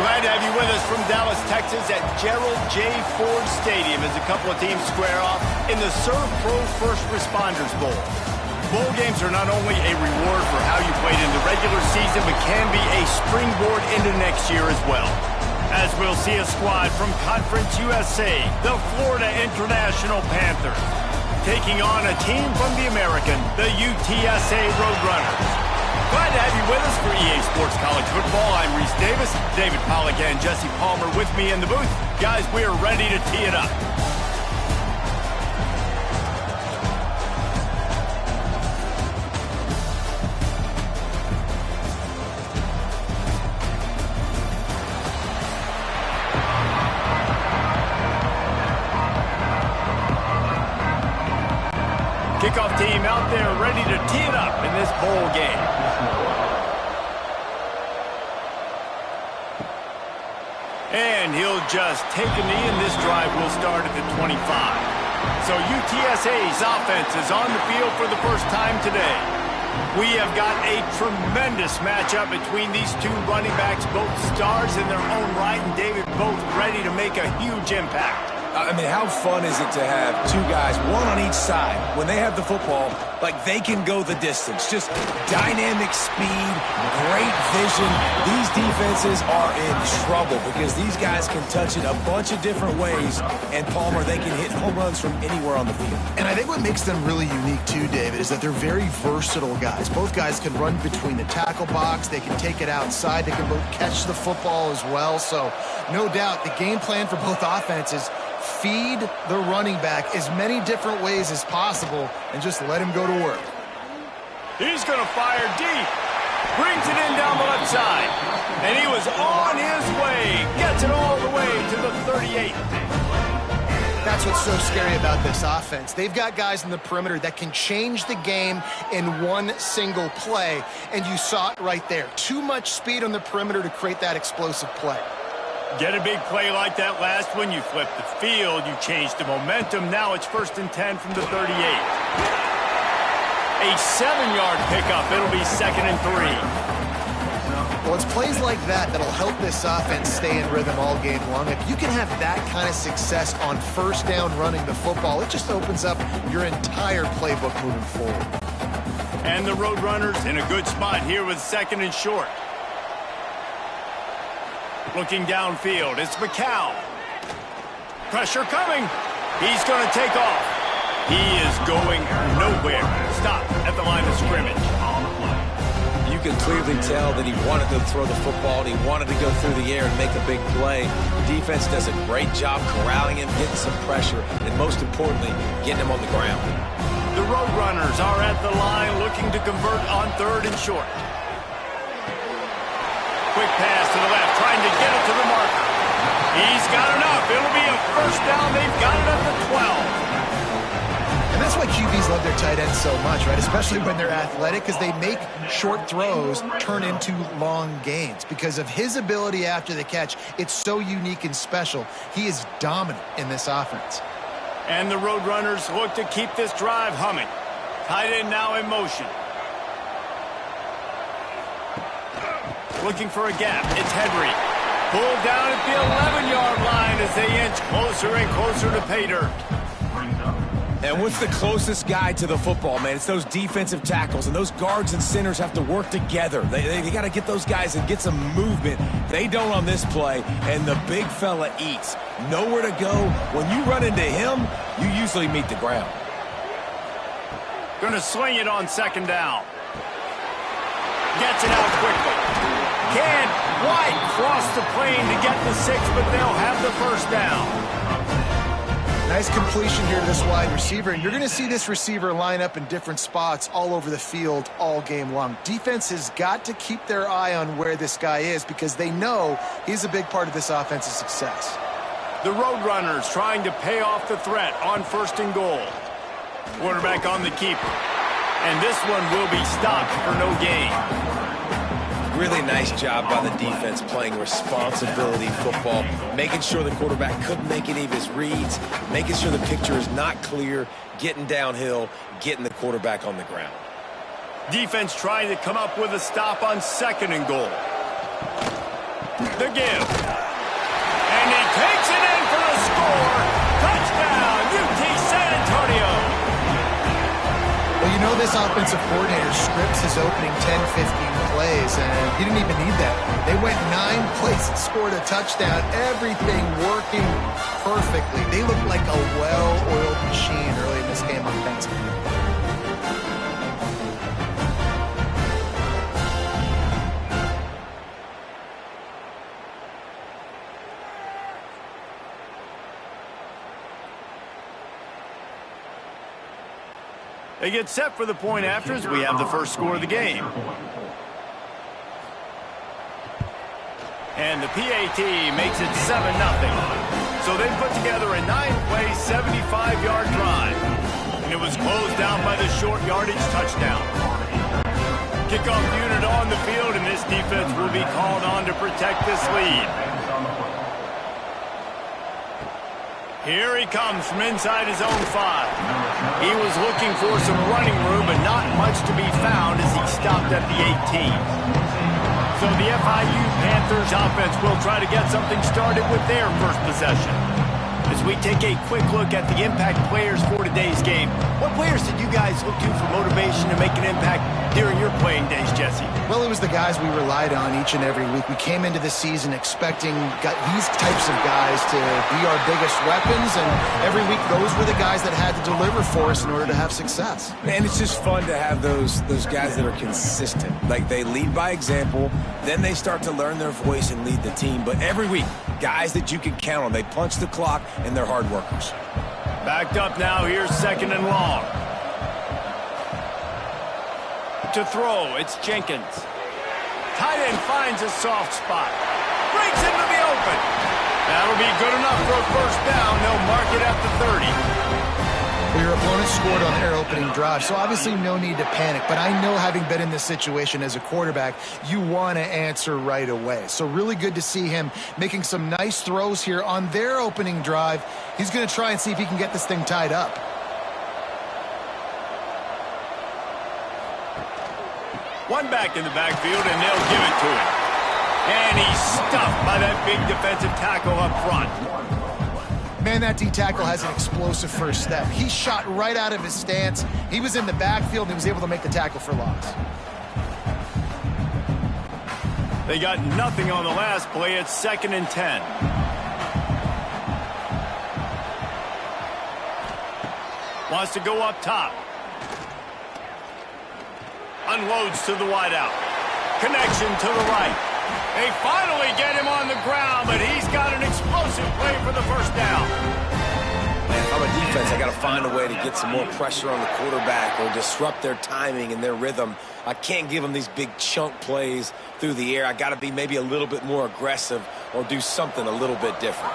Glad to have you with us from Dallas, Texas at Gerald J. Ford Stadium as a couple of teams square off in the Serve Pro First Responders Bowl. Bowl games are not only a reward for how you played in the regular season, but can be a springboard into next year as well. As we'll see a squad from Conference USA, the Florida International Panthers, taking on a team from the American, the UTSA Roadrunners. Glad to have you with us for EA Sports College Football. I'm Reese Davis, David Pollack and Jesse Palmer with me in the booth. Guys, we are ready to tee it up. Kickoff team out there ready to tee it up in this bowl game. And he'll just take a knee, and this drive will start at the 25. So UTSA's offense is on the field for the first time today. We have got a tremendous matchup between these two running backs, both stars in their own right, and David, both ready to make a huge impact. I mean, how fun is it to have two guys, one on each side, when they have the football, like they can go the distance. Just dynamic speed, great vision. These defenses are in trouble because these guys can touch it a bunch of different ways, and Palmer, they can hit home runs from anywhere on the field. And I think what makes them really unique too, David, is that they're very versatile guys. Both guys can run between the tackle box. They can take it outside. They can both catch the football as well. So no doubt the game plan for both offenses, feed the running back as many different ways as possible and just let him go to work. He's going to fire deep. Brings it in down the left side. And he was on his way. Gets it all the way to the 38. That's what's so scary about this offense. They've got guys in the perimeter that can change the game in one single play. And you saw it right there. Too much speed on the perimeter to create that explosive play. Get a big play like that last one, you flip the field, you change the momentum. Now it's 1st and 10 from the 38. A 7-yard pickup. It'll be 2nd and 3. Well, it's plays like that that'll help this offense stay in rhythm all game long. If you can have that kind of success on 1st down running the football, it just opens up your entire playbook moving forward. And the Roadrunners in a good spot here with 2nd and short. Looking downfield, it's McCown. Pressure coming. He's going to take off. He is going nowhere. Stop at the line of scrimmage. You can clearly tell that he wanted to throw the football, and he wanted to go through the air and make a big play. The defense does a great job corralling him, getting some pressure, and most importantly, getting him on the ground. The Roadrunners are at the line looking to convert on 3rd and short. Quick pass to the left, trying to get it to the marker. He's got enough. It'll be a 1st down. They've got it at the 12. And that's why QBs love their tight ends so much, right? Especially when they're athletic, because they make short throws turn into long gains. Because of his ability after the catch, it's so unique and special. He is dominant in this offense. And the Roadrunners look to keep this drive humming. Tight end now in motion. Looking for a gap. It's Henry. Pulled down at the 11-yard line as they inch closer and closer to pay dirt. And what's the closest guy to the football, man? It's those defensive tackles, and those guards and centers have to work together. They got to get those guys and get some movement. They don't on this play, and the big fella eats. Nowhere to go. When you run into him, you usually meet the ground. Going to swing it on 2nd down. Gets it out quickly. Can White cross the plane to get the 6, but they'll have the 1st down. Nice completion here to this wide receiver, and you're going to see this receiver line up in different spots all over the field all game long. Defense has got to keep their eye on where this guy is because they know he's a big part of this offense's success. The Roadrunners trying to pay off the threat on 1st and goal. Quarterback on the keeper. And this one will be stopped for no gain. Really nice job by the defense playing responsibility football, making sure the quarterback couldn't make any of his reads, making sure the picture is not clear, getting downhill, getting the quarterback on the ground. Defense trying to come up with a stop on 2nd and goal. The give. And he takes it in for the score. Touchdown, UT San Antonio. Well, you know this offensive coordinator scripts his opening 10, 15 plays, and he didn't even need that. They went 9 plays and scored a touchdown. Everything working perfectly. They look like a well-oiled machine early in this game offensively. They get set for the point after as we have the first score of the game. And the PAT makes it 7-0. So they put together a 9-play, 75-yard drive. And it was closed out by the short yardage touchdown. Kickoff unit on the field, and this defense will be called on to protect this lead. Here he comes from inside his own 5. He was looking for some running room, but not much to be found as he stopped at the 18. So the FIU Panthers offense will try to get something started with their first possession. As we take a quick look at the impact players for today's game, what players did you guys look to for motivation to make an impact during your playing days, Jesse? Well, it was the guys we relied on each and every week. We came into the season expecting these types of guys to be our biggest weapons, and every week those were the guys that had to deliver for us in order to have success. Man, it's just fun to have those guys that are consistent. Like, they lead by example, then they start to learn their voice and lead the team. But every week, guys that you can count on. They punch the clock, and they're hard workers. Backed up now, here's 2nd and long. To throw, it's Jenkins. Tight end finds a soft spot. Breaks into the open. That'll be good enough for a first down. They'll mark it at the 30. Well, your opponent scored on their opening drive, so obviously no need to panic. But I know, having been in this situation as a quarterback, you want to answer right away. So really good to see him making some nice throws here on their opening drive. He's going to try and see if he can get this thing tied up. One back in the backfield, and they'll give it to him. And he's stuffed by that big defensive tackle up front. Man, that D-tackle has an explosive first step. He shot right out of his stance. He was in the backfield, and he was able to make the tackle for loss. They got nothing on the last play. It's 2nd and 10. Wants to go up top. Unloads to the wideout. Connection to the right. They finally get him on the ground, but he's got an explosive play for the first down. Man, if I'm a defense, I got to find a way to get some more pressure on the quarterback or disrupt their timing and their rhythm. I can't give them these big chunk plays through the air. I got to be maybe a little bit more aggressive or do something a little bit different.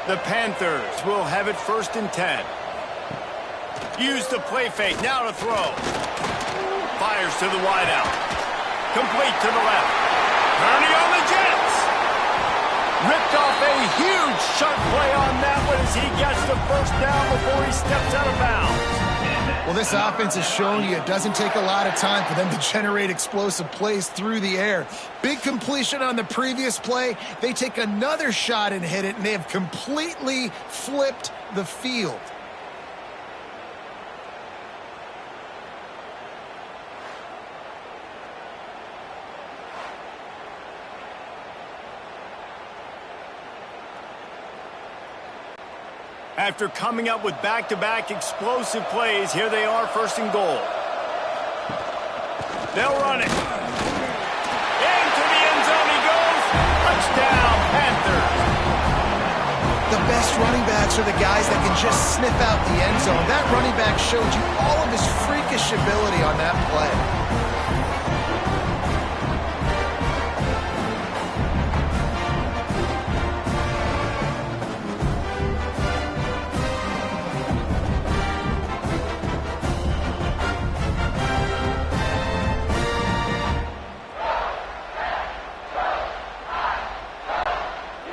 The Panthers will have it 1st and 10. Use the play fake. Now to throw. Fires to the wideout. Complete to the left. Turning on the Jets. Ripped off a huge chunk play on that one as he gets the first down before he steps out of bounds. Well, this offense has shown you it doesn't take a lot of time for them to generate explosive plays through the air. Big completion on the previous play. They take another shot and hit it, and they have completely flipped the field. After coming up with back-to-back explosive plays, here they are, 1st and goal. They'll run it. Into the end zone he goes. Touchdown, Panthers. The best running backs are the guys that can just sniff out the end zone. That running back showed you all of his freakish ability on that play.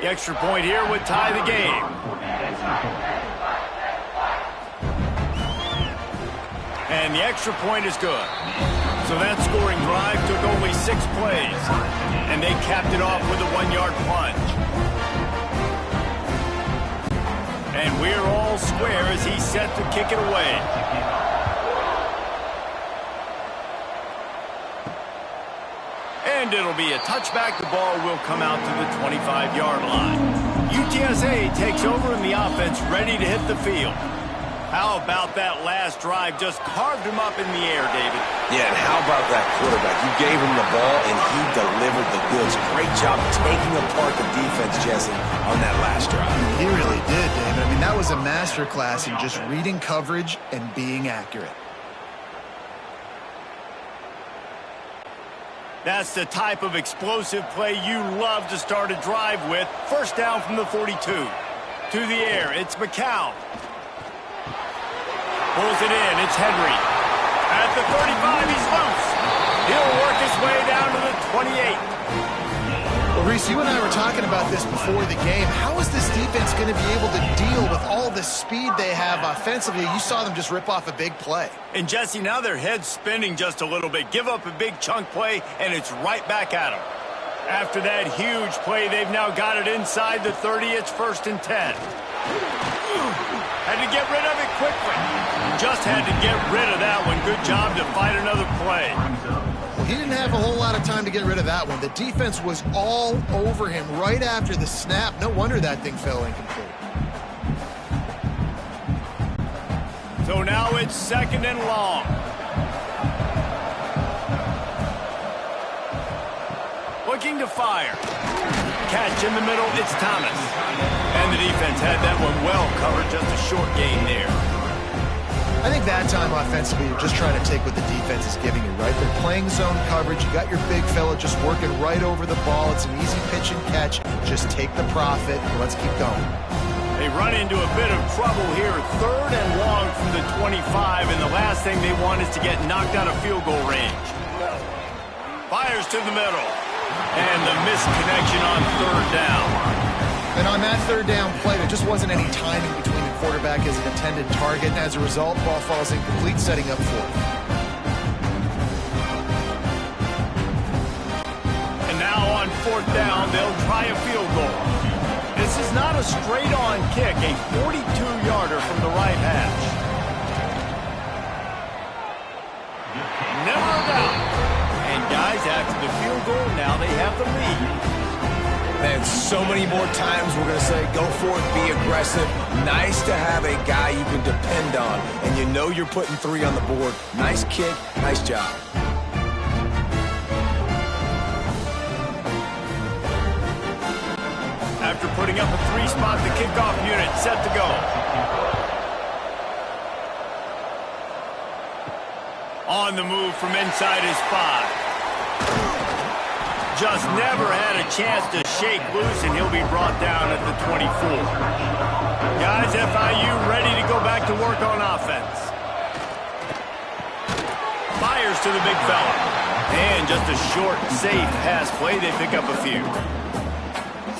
The extra point here would tie the game. And the extra point is good. So that scoring drive took only 6 plays, and they capped it off with a 1-yard plunge. And we're all square as he's set to kick it away. And it'll be a touchback. The ball will come out to the 25-yard line. UTSA takes over in the offense, ready to hit the field. How about that last drive? Just carved him up in the air, David. Yeah, and how about that quarterback? You gave him the ball, and he delivered the goods. Great job taking apart the defense, Jesse, on that last drive. He really did, David. I mean, that was a masterclass in just reading coverage and being accurate. That's the type of explosive play you love to start a drive with. First down from the 42. To the air, it's McCown. Pulls it in, it's Henry. At the 35, he's loose. He'll work his way down to the 28. Well, Reese, you and I were talking about this before the game. How is this defense going to be able to deal with all the speed they have offensively? You saw them just rip off a big play. And, Jesse, now their head's spinning just a little bit. Give up a big chunk play, and it's right back at them. After that huge play, they've now got it inside the 30. It's 1st and 10. Had to get rid of it quickly. Just had to get rid of that one. Good job to fight another play. Well, he didn't have a whole lot of time to get rid of that one. The defense was all over him right after the snap. No wonder that thing fell incomplete. So now it's 2nd and long. Looking to fire. Catch in the middle, it's Thomas. And the defense had that one well covered, just a short gain there. I think that time offensively, you're just trying to take what the defense is giving you, right? They're playing zone coverage. You got your big fella just working right over the ball. It's an easy pitch and catch. Just take the profit and let's keep going. They run into a bit of trouble here. 3rd and long from the 25, and the last thing they want is to get knocked out of field goal range. Fires to the middle. And the misconnection on 3rd down. And on that 3rd down play, there just wasn't any timing between the quarterback as an intended target. And as a result, the ball falls incomplete, setting up 4th. And now on 4th down, they'll try a field goal. This is not a straight-on kick, a 42-yarder from the right hash. Never a doubt. And guys, after the field goal, now they have the lead. And so many more times we're going to say, go for it, be aggressive. Nice to have a guy you can depend on. And you know you're putting 3 on the board. Nice kick, nice job. After putting up a 3-spot, the kickoff unit set to go. On the move from inside his 5. Just never had a chance to shake loose, and he'll be brought down at the 24. Guys, FIU ready to go back to work on offense. Fires to the big fella. And just a short, safe pass play. They pick up a few.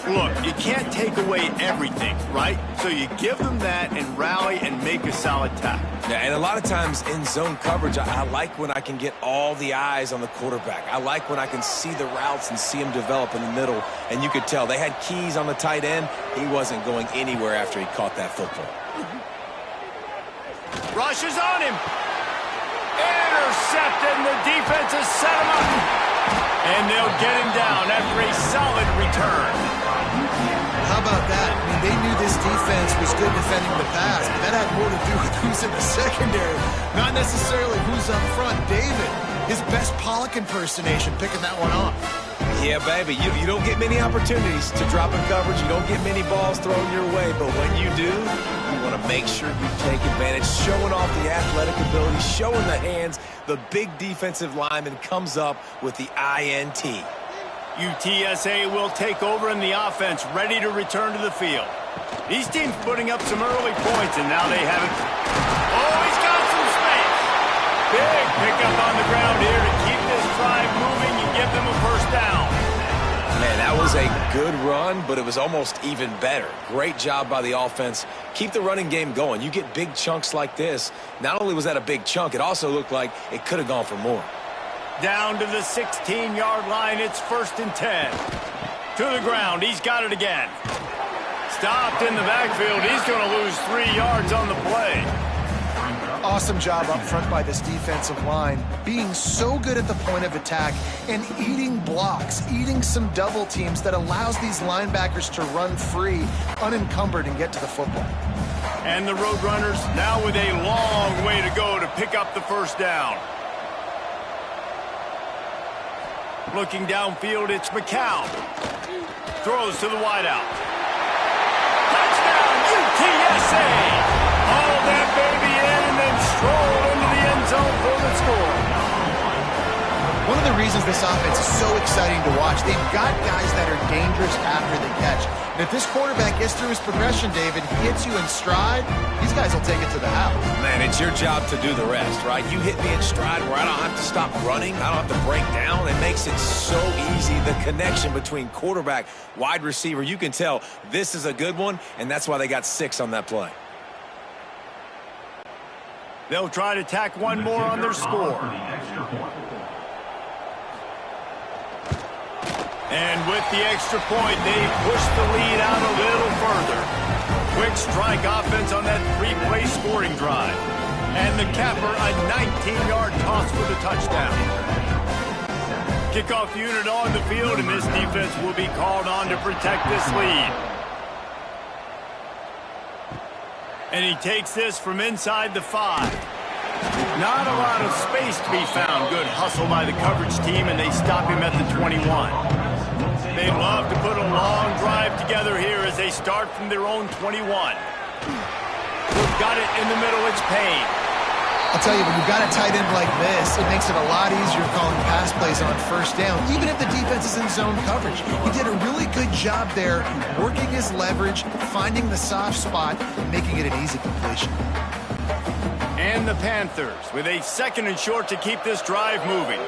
Look, you can't take away everything, right? So you give them that and rally and make a solid tackle. Yeah, and a lot of times in zone coverage, I like when I can get all the eyes on the quarterback. I like when I can see the routes and see him develop in the middle. And you could tell they had keys on the tight end. He wasn't going anywhere after he caught that football. Rushes on him. Intercepted, and the defense has set him up. And they'll get him down after a solid return. How about that? I mean, they knew this defense was good defending the pass, but that had more to do with who's in the secondary, not necessarily who's up front. David, his best Pollock impersonation, picking that one off. Yeah, baby, you don't get many opportunities to drop in coverage. You don't get many balls thrown your way, but when you do, you want to make sure you take advantage, showing off the athletic ability, showing the hands. The big defensive lineman comes up with the INT. UTSA will take over in the offense, ready to return to the field. These teams putting up some early points, and now they have it. Oh, he's got some space. Big pickup on the ground here to keep this drive moving and give them a 1st down. Man, that was a good run, but it was almost even better. Great job by the offense. Keep the running game going. You get big chunks like this. Not only was that a big chunk, it also looked like it could have gone for more. Down to the 16-yard line. It's 1st and 10. To the ground. He's got it again. Stopped in the backfield. He's going to lose 3 yards on the play. Awesome job up front by this defensive line, being so good at the point of attack and eating blocks, eating some double teams that allows these linebackers to run free, unencumbered, and get to the football. And the Roadrunners now with a long way to go to pick up the 1st down. Looking downfield, it's McCown. Throws to the wideout. Touchdown, UTSA! Hauled that baby in and then strolled into the end zone for the score. One of the reasons this offense is so exciting to watch, they've got guys that are dangerous after the catch. And if this quarterback gets through his progression, David, he hits you in stride, these guys will take it to the house. Man, it's your job to do the rest, right? You hit me in stride where I don't have to stop running. I don't have to break down. It makes it so easy. The connection between quarterback, wide receiver, you can tell this is a good one, and that's why they got 6 on that play. They'll try to tack one more on their score. And with the extra point, they push the lead out a little further. Quick strike offense on that 3-play scoring drive. And the capper, a 19-yard toss for the touchdown. Kickoff unit on the field, and this defense will be called on to protect this lead. And he takes this from inside the 5. Not a lot of space to be found. Good hustle by the coverage team, and they stop him at the 21. They'd love to put a long drive together here as they start from their own 21. They've got it in the middle. It's Payne. I'll tell you, when you've got a tight end like this, it makes it a lot easier calling pass plays on 1st down, even if the defense is in zone coverage. He did a really good job there, working his leverage, finding the soft spot, and making it an easy completion. And the Panthers with a 2nd and short to keep this drive moving.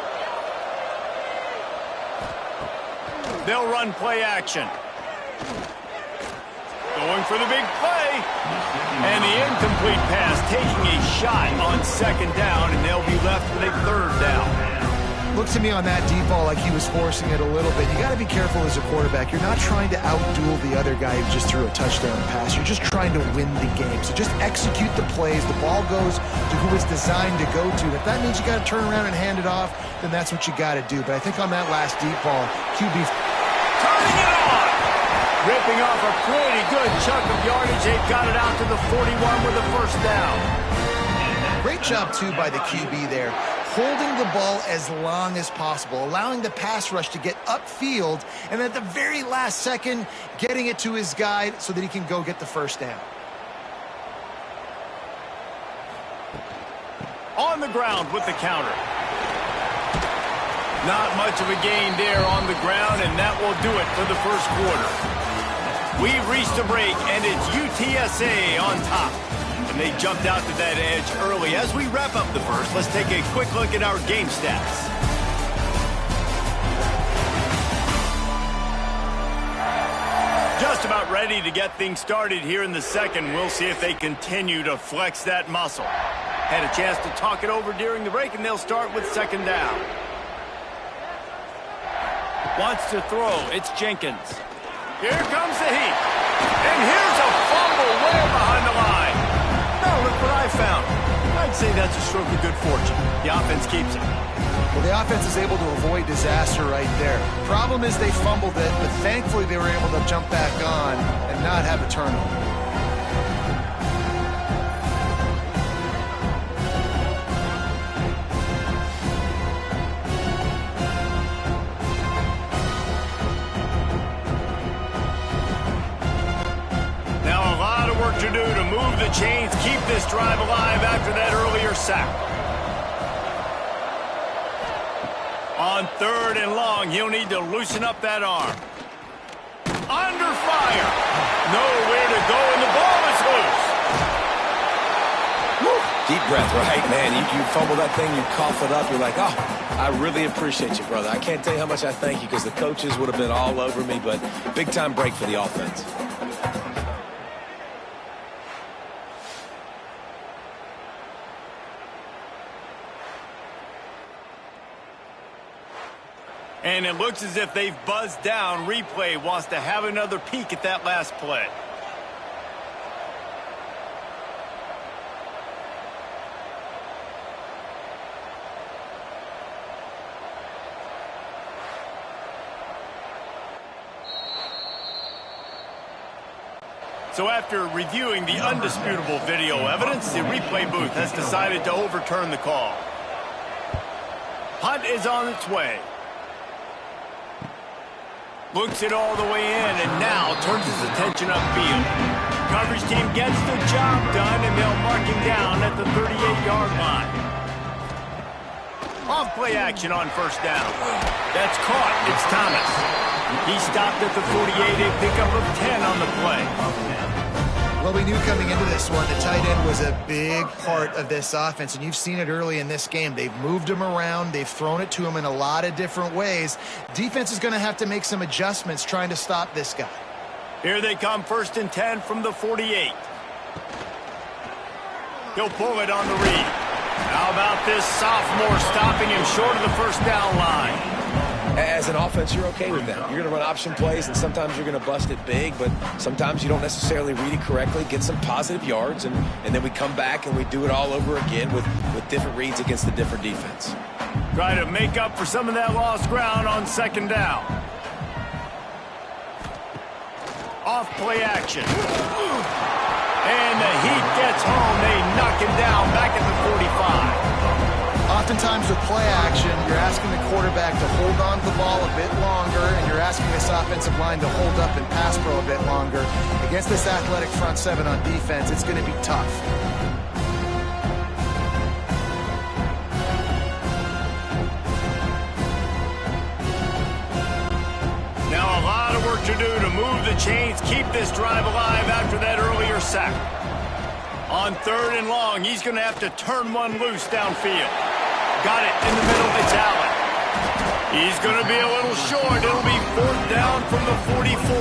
They'll run play action. Going for the big play. And the incomplete pass taking a shot on 2nd down, and they'll be left with a 3rd down. Looks to me on that deep ball like he was forcing it a little bit. You got to be careful as a quarterback. You're not trying to outduel the other guy who just threw a touchdown pass. You're just trying to win the game. So just execute the plays. The ball goes to who it's designed to go to. If that means you got to turn around and hand it off, then that's what you got to do. But I think on that last deep ball, QB turning it on. Ripping off a pretty good chunk of yardage. They've got it out to the 41 with a 1st down. Great job, too, by the QB there. Holding the ball as long as possible, allowing the pass rush to get upfield, and at the very last second, getting it to his guy so that he can go get the 1st down. On the ground with the counter. Not much of a gain there on the ground, and that will do it for the 1st quarter. We've reached a break, and it's UTSA on top. And they jumped out to that edge early. As we wrap up the 1st, let's take a quick look at our game stats. Just about ready to get things started here in the 2nd. We'll see if they continue to flex that muscle. Had a chance to talk it over during the break, and they'll start with 2nd down. Wants to throw. It's Jenkins. Here comes the heat. And here's a fumble way behind the line. Now look what I found. I'd say that's a stroke of good fortune. The offense keeps it. Well, the offense is able to avoid disaster right there. Problem is they fumbled it, but thankfully they were able to jump back on and not have a turnover. To do to move the chains, keep this drive alive after that earlier sack. On 3rd and long, he'll need to loosen up that arm. Under fire. Nowhere to go, and the ball is loose. Woo. Deep breath, right, man? You fumble that thing, you cough it up, you're like, oh, I really appreciate you, brother. I can't tell you how much I thank you because the coaches would have been all over me, but big-time break for the offense. And it looks as if they've buzzed down. Replay wants to have another peek at that last play. So after reviewing the undisputable video evidence, the replay booth has decided to overturn the call. Punt is on its way. Looks it all the way in and now turns his attention upfield. Coverage team gets the job done and they'll mark him down at the 38-yard line. Off play action on first down. That's caught. It's Thomas. He stopped at the 48, a pickup of 10 on the play. Well, we knew coming into this one, the tight end was a big part of this offense, and you've seen it early in this game. They've moved him around. They've thrown it to him in a lot of different ways. Defense is going to have to make some adjustments trying to stop this guy. Here they come, 1st and 10 from the 48. He'll pull it on the read. How about this sophomore stopping him short of the first down line? As an offense, you're okay with that. You're going to run option plays, and sometimes you're going to bust it big, but sometimes you don't necessarily read it correctly, get some positive yards, and then we come back and we do it all over again with different reads against the different defense. Try to make up for some of that lost ground on 2nd down. Off play action. And the heat gets home. They knock him down back at the 45. Oftentimes with play action, you're asking the quarterback to hold on to the ball a bit longer, and you're asking this offensive line to hold up and pass pro a bit longer. Against this athletic front seven on defense, it's going to be tough. Now a lot of work to do to move the chains, keep this drive alive after that earlier sack. On 3rd and long, he's going to have to turn one loose downfield. Got it in the middle. It's Allen. He's going to be a little short. It'll be 4th down from the 44.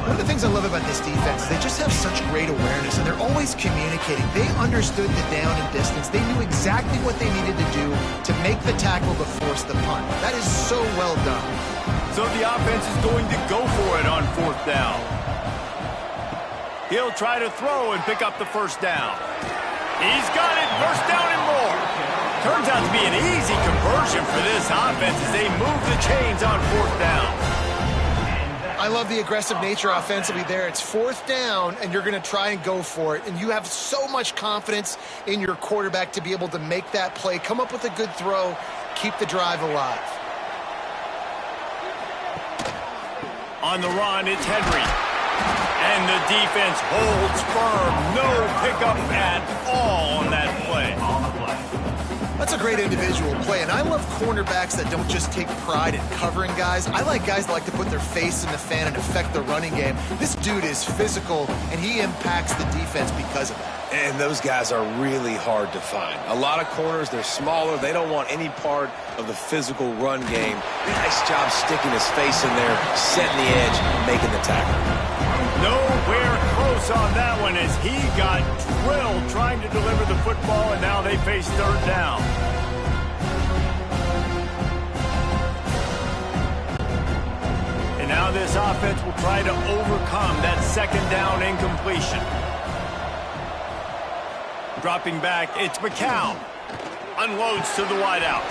One of the things I love about this defense is they just have such great awareness, and they're always communicating. They understood the down and distance. They knew exactly what they needed to do to make the tackle to force the punt. That is so well done. So the offense is going to go for it on 4th down. He'll try to throw and pick up the first down. He's got it. First down and more. Turns out to be an easy conversion for this offense as they move the chains on 4th down. I love the aggressive nature offensively there. It's 4th down, and you're going to try and go for it. And you have so much confidence in your quarterback to be able to make that play, come up with a good throw, keep the drive alive. On the run, it's Henry. And the defense holds firm. No pickup at all on that play. That's a great individual play, and I love cornerbacks that don't just take pride in covering guys. I like guys that like to put their face in the fan and affect the running game. This dude is physical, and he impacts the defense because of it. And those guys are really hard to find. A lot of corners, they're smaller. They don't want any part of the physical run game. Nice job sticking his face in there, setting the edge, making the tackle. Nowhere close on that one as he got drilled trying to deliver the football, and now they face 3rd down. And now this offense will try to overcome that 2nd down incompletion. Dropping back, it's McCown. Unloads to the wideout.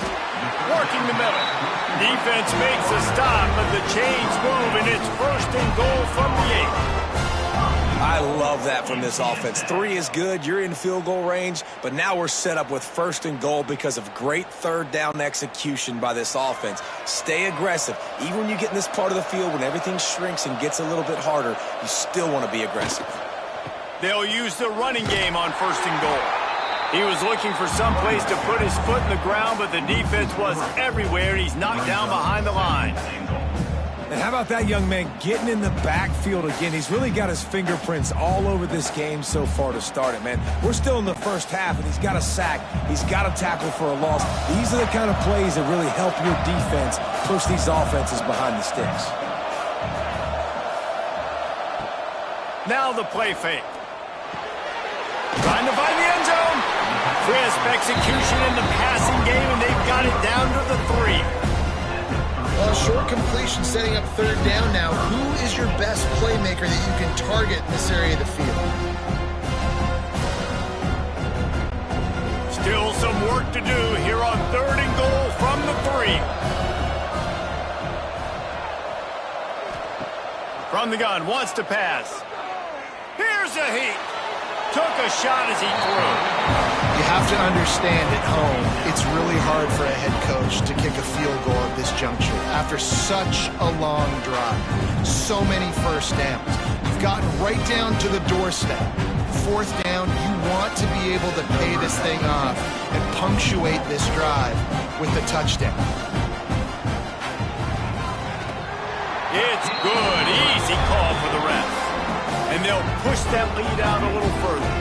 Working the middle. Defense makes a stop, but the chains move, and it's 1st and goal from the 8. I love that from this offense. 3 is good. You're in field goal range, but now we're set up with 1st and goal because of great 3rd down execution by this offense. Stay aggressive. Even when you get in this part of the field, when everything shrinks and gets a little bit harder, you still want to be aggressive. They'll use the running game on 1st and goal. He was looking for some place to put his foot in the ground, but the defense was everywhere, and he's knocked down behind the line. And how about that young man getting in the backfield again? He's really got his fingerprints all over this game so far to start it, man. We're still in the first half, and he's got a sack. He's got a tackle for a loss. These are the kind of plays that really help your defense push these offenses behind the sticks. Now the play fake. Trying to find the end zone. Crisp execution in the passing game, and they've got it down to the 3. Well, a short completion setting up third down now. Who is your best playmaker that you can target in this area of the field? Still some work to do here on 3rd and goal from the 3. From the gun, wants to pass. Here's a heat. Took a shot as he threw. You have to understand at home, it's really hard for a head coach to kick a field goal at this juncture. After such a long drive, so many first downs. You've gotten right down to the doorstep. 4th down, you want to be able to pay this thing off and punctuate this drive with a touchdown. It's good. Easy call for the refs. And they'll push that lead out a little further.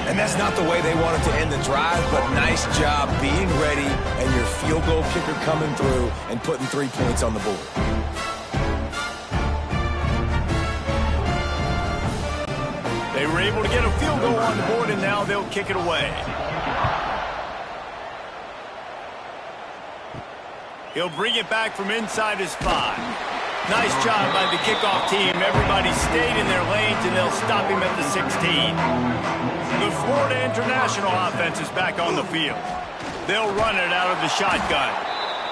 And that's not the way they wanted to end the drive, but nice job being ready and your field goal kicker coming through and putting 3 points on the board. They were able to get a field goal on the board, and now they'll kick it away. He'll bring it back from inside his 5. Nice job by the kickoff team. Everybody stayed in their lanes, and they'll stop him at the 16. The Florida International offense is back on the field. They'll run it out of the shotgun.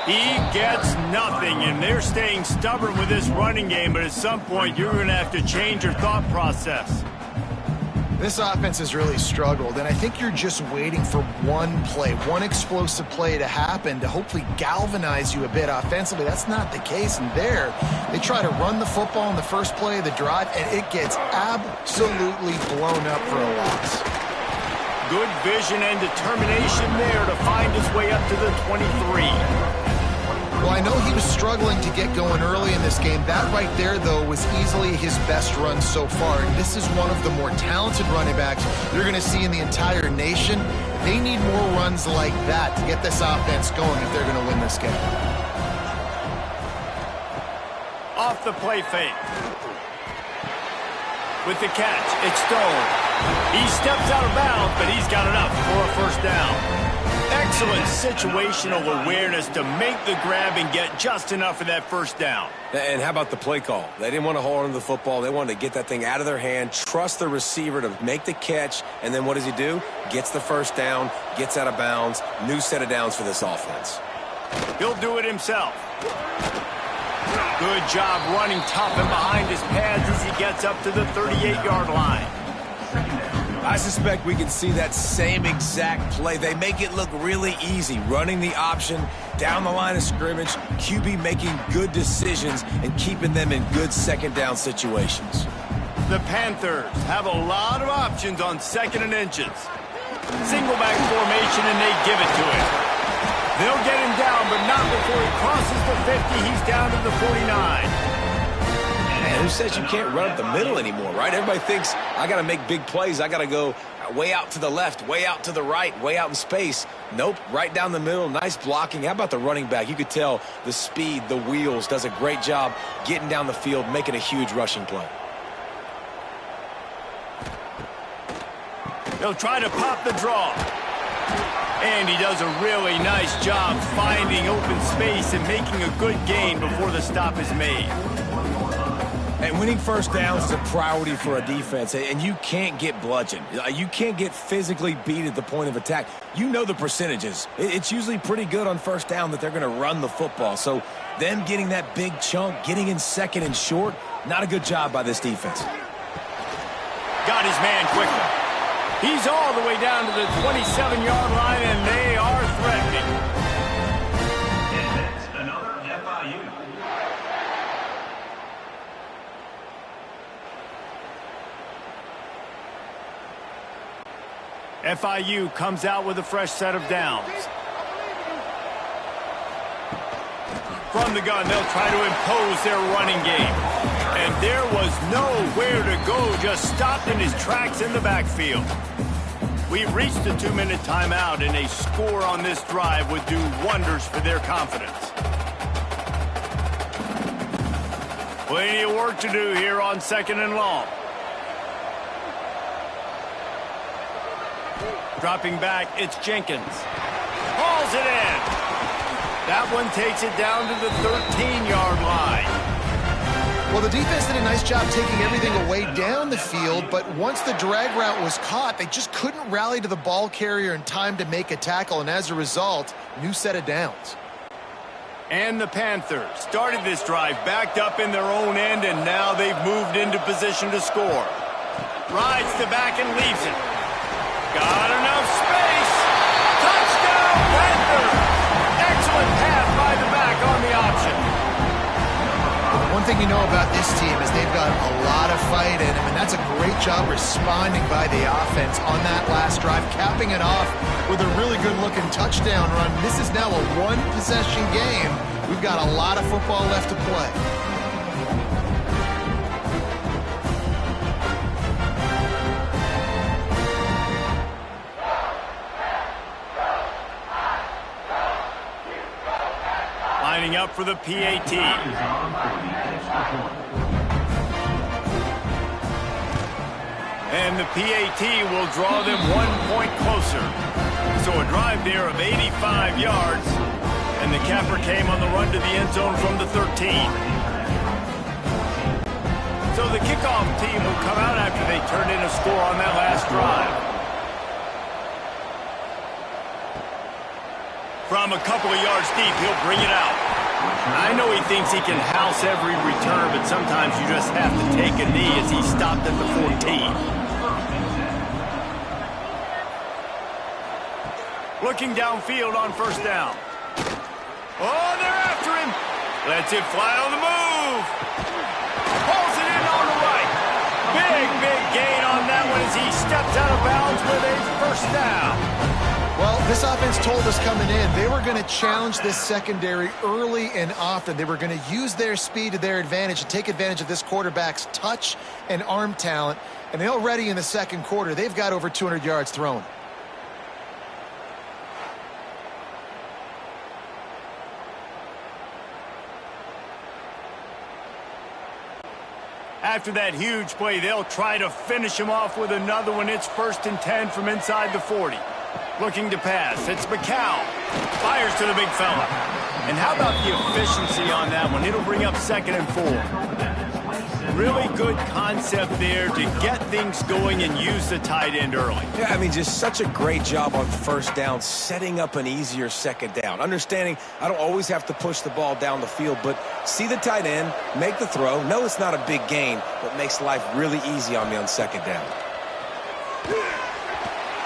He gets nothing, and they're staying stubborn with this running game, but at some point, you're going to have to change your thought process. This offense has really struggled, and I think you're just waiting for one play, one explosive play to happen to hopefully galvanize you a bit offensively. That's not the case, and there, they try to run the football in the first play of the drive, and it gets absolutely blown up for a loss. Good vision and determination there to find his way up to the 23. Well, I know he was struggling to get going early in this game. That right there, though, was easily his best run so far. And this is one of the more talented running backs you're going to see in the entire nation. They need more runs like that to get this offense going if they're going to win this game. Off the play fake. With the catch, it's Stone. He steps out of bounds, but he's got enough for a first down. Excellent situational awareness to make the grab and get just enough for that first down. And how about the play call? They didn't want to hold on to the football. They wanted to get that thing out of their hand, trust the receiver to make the catch, and then what does he do? Gets the first down, gets out of bounds, new set of downs for this offense. He'll do it himself. Good job running tough and behind his pads as he gets up to the 38-yard line. I suspect we can see that same exact play. They make it look really easy, running the option down the line of scrimmage, QB making good decisions and keeping them in good second down situations. The Panthers have a lot of options on 2nd and inches. Single back formation, and they give it to him. They'll get him down, but not before he crosses the 50. He's down to the 49. Who says you can't run up the middle anymore, right? Everybody thinks, I got to make big plays. I got to go way out to the left, way out to the right, way out in space. Nope, right down the middle, nice blocking. How about the running back? You could tell the speed, the wheels, does a great job getting down the field, making a huge rushing play. He'll try to pop the draw. And he does a really nice job finding open space and making a good gain before the stop is made. And winning first downs is a priority for a defense, and you can't get bludgeoned. You can't get physically beat at the point of attack. You know the percentages. It's usually pretty good on first down that they're going to run the football. So them getting that big chunk, getting in second and short, not a good job by this defense. Got his man quickly. He's all the way down to the 27-yard line, and they are threatening. FIU comes out with a fresh set of downs. From the gun, they'll try to impose their running game. And there was nowhere to go, just stopped in his tracks in the backfield. We've reached a 2-minute timeout, and a score on this drive would do wonders for their confidence. Plenty of work to do here on 2nd and long. Dropping back, it's Jenkins. Hauls it in. That one takes it down to the 13-yard line. Well, the defense did a nice job taking everything away down the field, but once the drag route was caught, they just couldn't rally to the ball carrier in time to make a tackle, and as a result, new set of downs. And the Panthers started this drive backed up in their own end, and now they've moved into position to score. Rides the back and leaves it. Got enough space. Touchdown, Panthers! Excellent pass by the back on the option. One thing you know about this team is they've got a lot of fight in them, and that's a great job responding by the offense on that last drive, capping it off with a really good-looking touchdown run. This is now a one-possession game. We've got a lot of football left to play. Lining up for the PAT. And the PAT will draw them 1 point closer. So a drive there of 85 yards. And the capper came on the run to the end zone from the 13. So the kickoff team will come out after they turned in a score on that last drive. From a couple of yards deep, he'll bring it out. I know he thinks he can house every return, but sometimes you just have to take a knee as he stopped at the 14. Looking downfield on first down. Oh, they're after him. Lets it fly on the move. Pulls it in on the right. Big gain on that one as he steps out of bounds with a first down. Well, this offense told us coming in they were going to challenge this secondary early and often. They were going to use their speed to their advantage and take advantage of this quarterback's touch and arm talent. And already in the second quarter, they've got over 200 yards thrown. After that huge play, they'll try to finish him off with another one. It's 1st and 10 from inside the 40. Looking to pass. It's McCown. Fires to the big fella. And how about the efficiency on that one? It'll bring up 2nd and 4. Really good concept there to get things going and use the tight end early. Yeah, I mean, just such a great job on first down, setting up an easier second down. Understanding I don't always have to push the ball down the field, but see the tight end, make the throw. No, it's not a big gain, but makes life really easy on me on second down.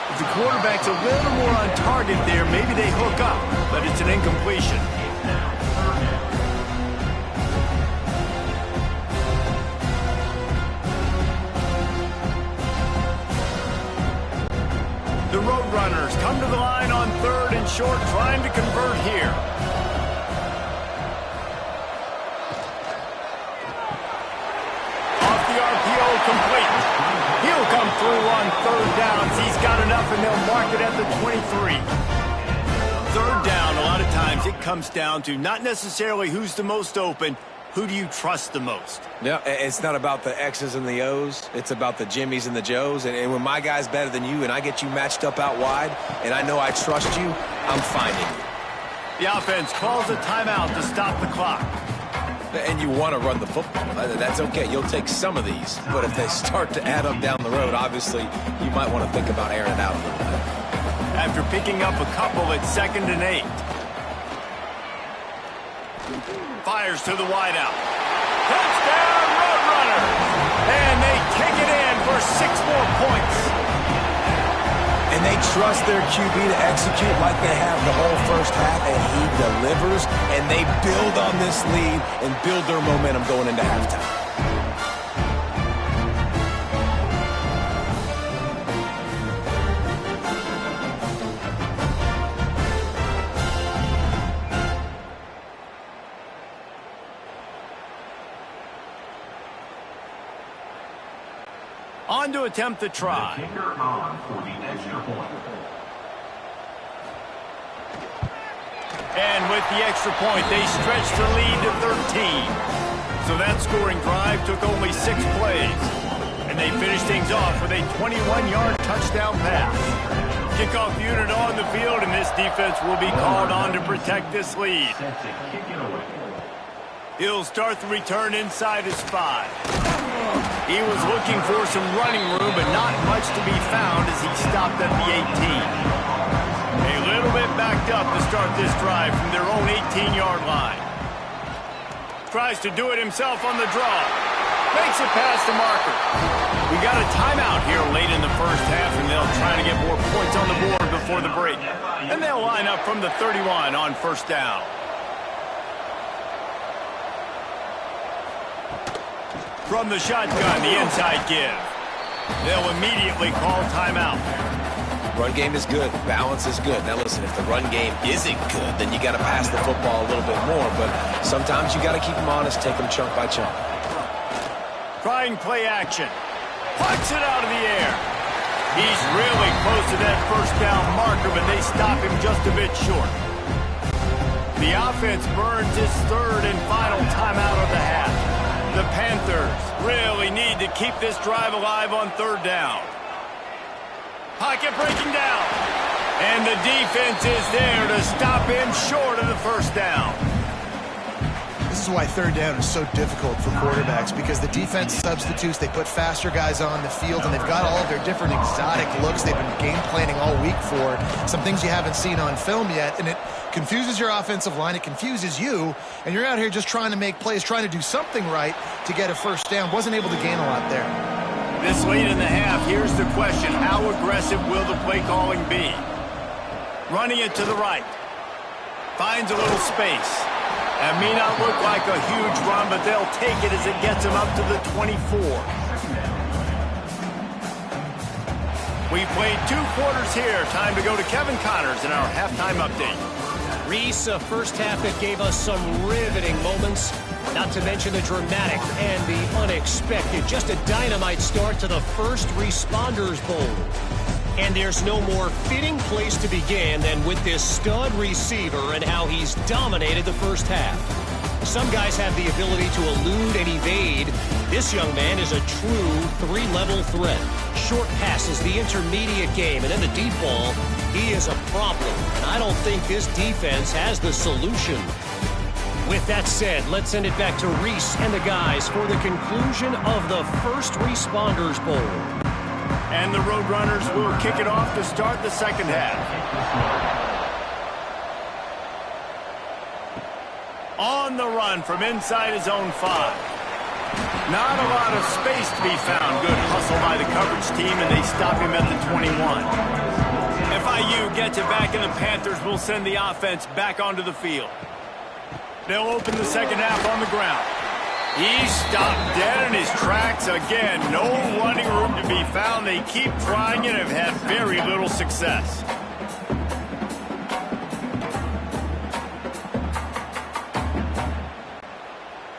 If the quarterback's a little more on target there, maybe they hook up, but it's an incompletion. The Roadrunners come to the line on 3rd and short, trying to convert here. Off the RPO, complete. He'll come through on 3rd downs. He's got enough, and they'll mark it at the 23. 3rd down, a lot of times it comes down to not necessarily who's the most open, who do you trust the most? Yeah, it's not about the X's and the O's. It's about the Jimmys and the Joes. And when my guy's better than you and I get you matched up out wide and I know I trust you, I'm finding you. The offense calls a timeout to stop the clock. And you want to run the football. That's okay. You'll take some of these. But if they start to add up down the road, obviously, you might want to think about airing it out a little bit. After picking up a couple, it's 2nd and 8. Fires to the wideout. Touchdown, Roadrunners! And they take it in for 6 more points. And they trust their QB to execute like they have the whole first half, and he delivers, and they build on this lead and build their momentum going into halftime. On to attempt the try. And with the extra point, they stretch the lead to 13. So that scoring drive took only 6 plays. And they finished things off with a 21-yard touchdown pass. Kickoff unit on the field, and this defense will be called on to protect this lead. He'll start the return inside his 5. He was looking for some running room, but not much to be found as he stopped at the 18. A little bit backed up to start this drive from their own 18-yard line. Tries to do it himself on the draw. Makes it past the marker. We got a timeout here late in the first half, and they'll try to get more points on the board before the break. And they'll line up from the 31 on first down. From the shotgun, the inside give. They'll immediately call timeout. Run game is good. Balance is good. Now listen, if the run game isn't good, then you got to pass the football a little bit more. But sometimes you got to keep them honest, take them chunk by chunk. Trying play action. Puts it out of the air. He's really close to that first down marker, but they stop him just a bit short. The offense burns its third and final timeout of the half. The Panthers really need to keep this drive alive on third down. Pocket breaking down. And the defense is there to stop him short of the first down. This is why third down is so difficult for quarterbacks, because the defense substitutes, they put faster guys on the field, and they've got all of their different exotic looks they've been game planning all week for, some things you haven't seen on film yet, and it confuses your offensive line, it confuses you, and you're out here just trying to make plays, trying to do something right to get a first down. Wasn't able to gain a lot there. This late in the half, here's the question: how aggressive will the play calling be? Running it to the right. Finds a little space. That may not look like a huge run, but they'll take it as it gets them up to the 24. We played 2 quarters here. Time to go to Kevin Connors in our halftime update. Reese, a first half that gave us some riveting moments, not to mention the dramatic and the unexpected. Just a dynamite start to the First Responders Bowl. And there's no more fitting place to begin than with this stud receiver and how he's dominated the first half. Some guys have the ability to elude and evade. This young man is a true 3-level threat. Short passes, the intermediate game, and then the deep ball. He is a problem, and I don't think this defense has the solution. With that said, let's send it back to Reese and the guys for the conclusion of the First Responders Bowl. And the Roadrunners will kick it off to start the second half. On the run from inside his own 5. Not a lot of space to be found. Good hustle by the coverage team, and they stop him at the 21. FIU gets it back, and the Panthers will send the offense back onto the field. They'll open the second half on the ground. He stopped dead in his tracks again. No running room to be found. They keep trying and have had very little success.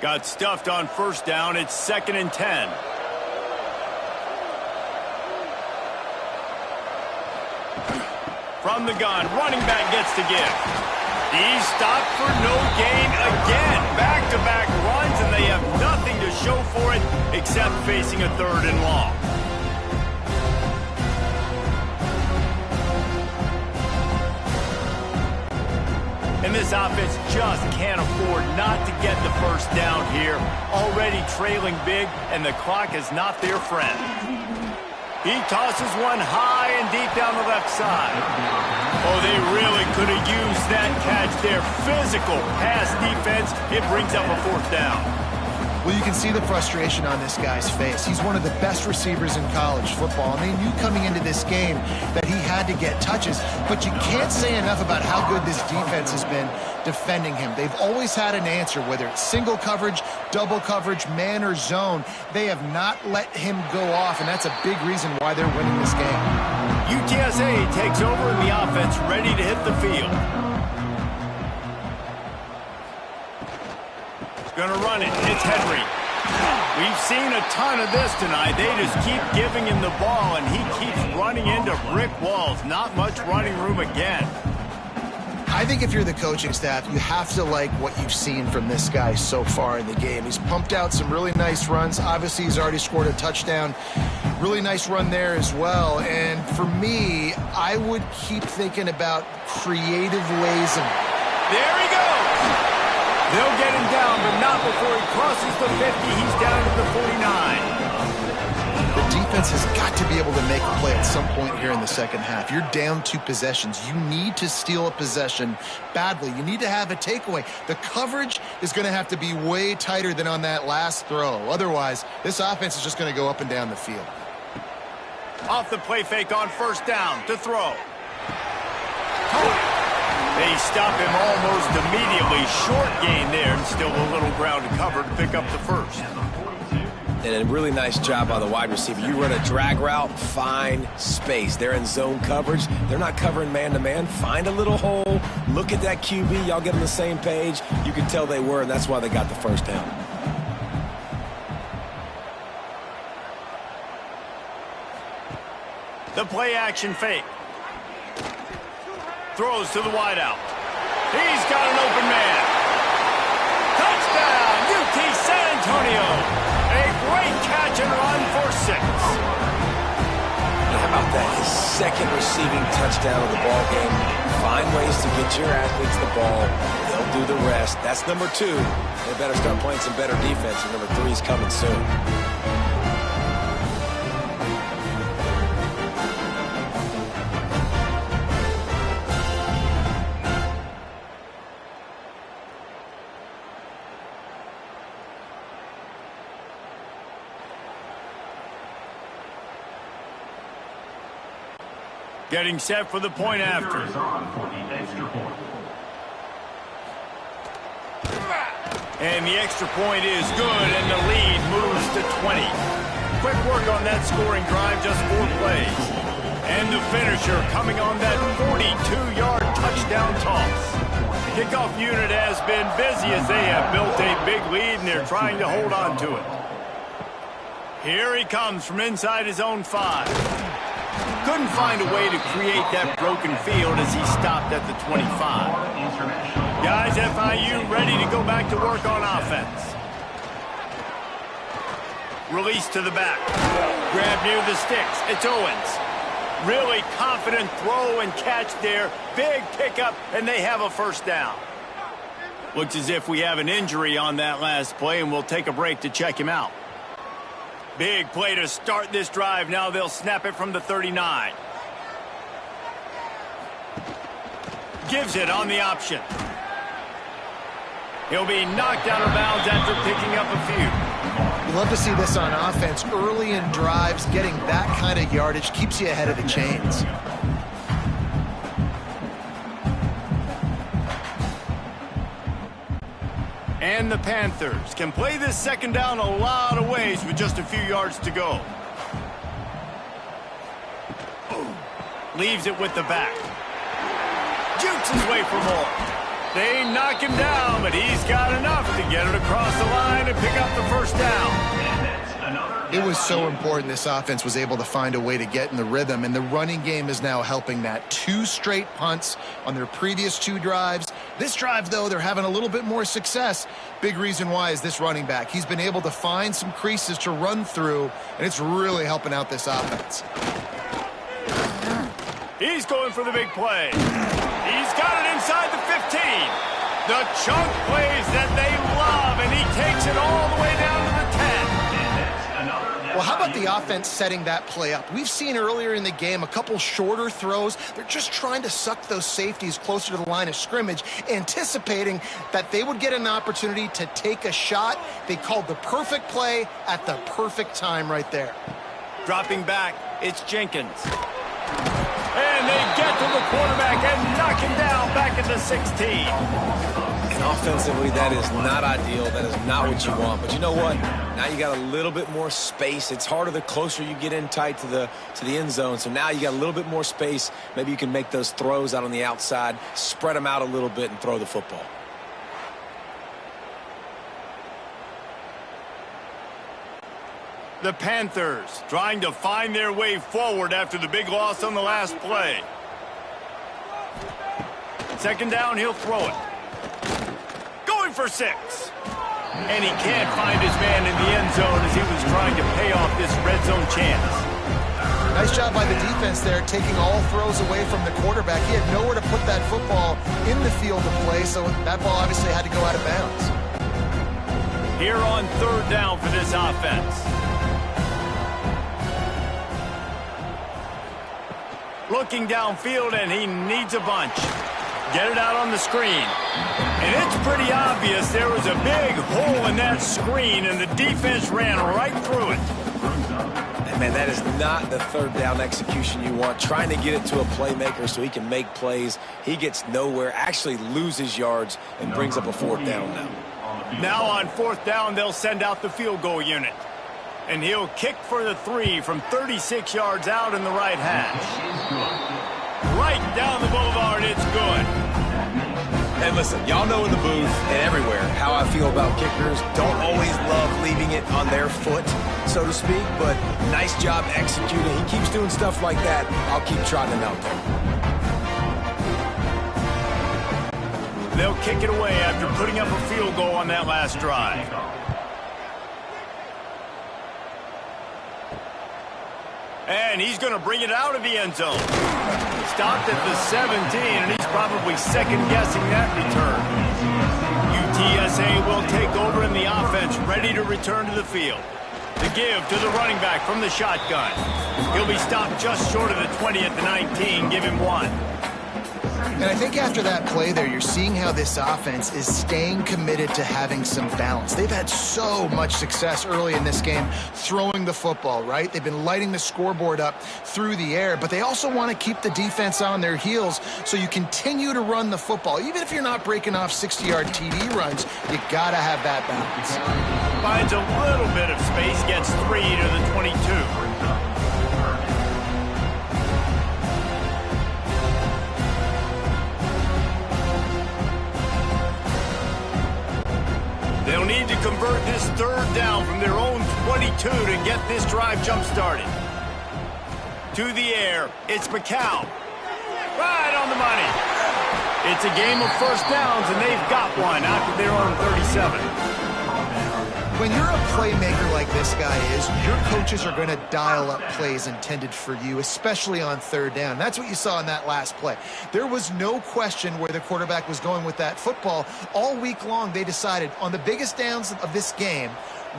Got stuffed on first down. It's 2nd and 10. From the gun, running back gets to give. He's stopped for no gain again. Back-to-back runs, and they have nothing to show for it except facing a 3rd and long. And this offense just can't afford not to get the first down here. Already trailing big, and the clock is not their friend. He tosses one high and deep down the left side. Oh, they really could have used that catch there. Physical pass defense. It brings up a 4th down. Well, you can see the frustration on this guy's face. He's one of the best receivers in college football. I mean, you coming into this game that he had to get touches, but you can't say enough about how good this defense has been defending him. They've always had an answer, whether it's single coverage, double coverage, man or zone. They have not let him go off, and that's a big reason why they're winning this game. UTSA takes over in the offense, ready to hit the field. Gonna run it. It's Henry. We've seen a ton of this tonight. They just keep giving him the ball, and he keeps running into brick walls. Not much running room again. I think if you're the coaching staff, you have to like what you've seen from this guy so far in the game. He's pumped out some really nice runs. Obviously, he's already scored a touchdown. Really nice run there as well. And for me, I would keep thinking about creative ways of... There he goes! They'll get him down, but not before he crosses the 50. He's down to the 49. The defense has got to be able to make a play at some point here in the second half. You're down 2 possessions. You need to steal a possession badly. You need to have a takeaway. The coverage is going to have to be way tighter than on that last throw. Otherwise, this offense is just going to go up and down the field. Off the play fake on first down to throw. They stop him almost immediately. Short gain there, and still a little ground to cover to pick up the first. And a really nice job by the wide receiver. You run a drag route, find space. They're in zone coverage. They're not covering man-to-man. Find a little hole. Look at that QB. Y'all get on the same page. You can tell they were, and that's why they got the first down. The play action fake. Throws to the wideout. He's got an open man. Touchdown, UT San Antonio. A great catch and run for 6. And how about that? His second receiving touchdown of the ball game. Find ways to get your athletes the ball. They'll do the rest. That's number 2. They better start playing some better defense, and number 3 is coming soon. Getting set for the point after. And the extra point is good, and the lead moves to 20. Quick work on that scoring drive, just 4 plays. And the finisher coming on that 42-yard touchdown toss. Kickoff unit has been busy as they have built a big lead, and they're trying to hold on to it. Here he comes from inside his own 5. Couldn't find a way to create that broken field as he stopped at the 25. Guys, FIU ready to go back to work on offense. Release to the back. Grab near the sticks. It's Owens. Really confident throw and catch there. Big pickup, and they have a first down. Looks as if we have an injury on that last play, and we'll take a break to check him out. Big play to start this drive. Now they'll snap it from the 39. Gives it on the option. He'll be knocked out of bounds after picking up a few. You love to see this on offense. Early in drives, getting that kind of yardage keeps you ahead of the chains. And the Panthers can play this second down a lot of ways with just a few yards to go. Leaves it with the back. Jukes his way for more. They knock him down, but he's got enough to get it across the line and pick up the first down. It was so important this offense was able to find a way to get in the rhythm, and the running game is now helping that. 2 straight punts on their previous 2 drives. This drive, though, they're having a little bit more success. Big reason why is this running back. He's been able to find some creases to run through, and it's really helping out this offense. He's going for the big play. He's got it inside the 15. The chunk plays that they love, and he takes it all the way down to the 10. Well, how about the offense setting that play up? We've seen earlier in the game a couple shorter throws. They're just trying to suck those safeties closer to the line of scrimmage, anticipating that they would get an opportunity to take a shot. They called the perfect play at the perfect time right there. Dropping back, it's Jenkins. And they get to the quarterback and knock him down back at the 16. And offensively, that is not ideal. That is not what you want. But you know what? Now you got a little bit more space. It's harder the closer you get in tight to the end zone. So now you got a little bit more space. Maybe you can make those throws out on the outside, spread them out a little bit, and throw the football. The Panthers trying to find their way forward after the big loss on the last play. Second down, he'll throw it. Going for 6. And he can't find his man in the end zone as he was trying to pay off this red zone chance. Nice job by the defense there, taking all throws away from the quarterback. He had nowhere to put that football in the field of play, so that ball obviously had to go out of bounds. Here on third down for this offense. Looking downfield, and he needs a bunch. Get it out on the screen. And it's pretty obvious there was a big hole in that screen, and the defense ran right through it. And man, that is not the third down execution you want. Trying to get it to a playmaker so he can make plays. He gets nowhere, actually loses yards, and brings up a fourth down now. Now on fourth down, they'll send out the field goal unit. And he'll kick for the 3 from 36 yards out in the right hash. Right down the boulevard, it's good. And listen, y'all know in the booth and everywhere how I feel about kickers. Don't always love leaving it on their foot, so to speak, but nice job executing. He keeps doing stuff like that. I'll keep trotting him out there. They'll kick it away after putting up a field goal on that last drive. And he's going to bring it out of the end zone. Stopped at the 17, and he's probably second-guessing that return. UTSA will take over in the offense, ready to return to the field. The give to the running back from the shotgun. He'll be stopped just short of the 20 at the 19. Give him 1. And I think after that play there, you're seeing how this offense is staying committed to having some balance. They've had so much success early in this game throwing the football, right? They've been lighting the scoreboard up through the air, but they also want to keep the defense on their heels so you continue to run the football. Even if you're not breaking off 60-yard TD runs, you got to have that balance. Finds a little bit of space, gets 3 to the 22. They'll need to convert this third down from their own 22 to get this drive jump-started. To the air, it's McCown. Right on the money. It's a game of first downs, and they've got one after their own 37. When you're a playmaker like this guy is, your coaches are going to dial up plays intended for you, especially on third down. That's what you saw in that last play. There was no question where the quarterback was going with that football. All week long, they decided on the biggest downs of this game,